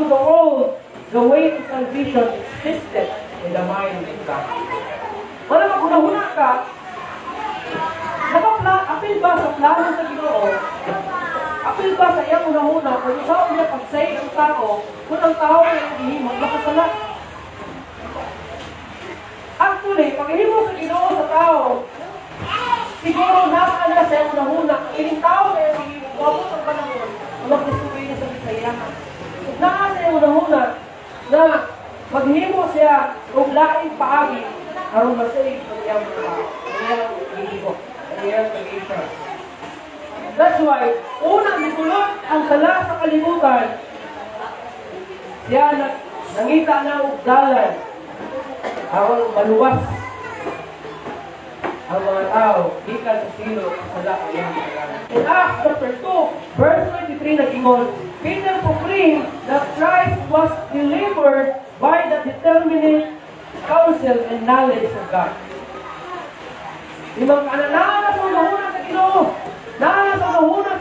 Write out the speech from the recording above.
the world, the way to salvation existed in the mind of God. Wala maguna-huna ka, apil ba sa plano sa Ginoo? Apil ba sa iyang una-una kung saan niya pag-say ang tao, kung ang tao ay naghihimot, makasala? Actually, paghihimo sa Ginoo sa tao, siguro nakakala sa iyang una-una, iling tao na yung naghihimot, wabot ang panahon, magkasubay niya sa kasayahan. Naka sa iyang una-una, na maghimo siya kung laing paagi, aron masay ang iyang tao, ang iyang hihimot. That's why, unang nikulot ang sala sa kalibutan, siya nangita na ugdalan, aron maluwas ang mga tao, gikan sa silo ang sala ang iyang kasalanan. In Acts chapter 2, verse 23 nag-ingon, Peter proclaimed that Christ was delivered by the determinate counsel and knowledge of God. Imang kananahan na sa unahuna sa Ginoo. Nahan sa unahuna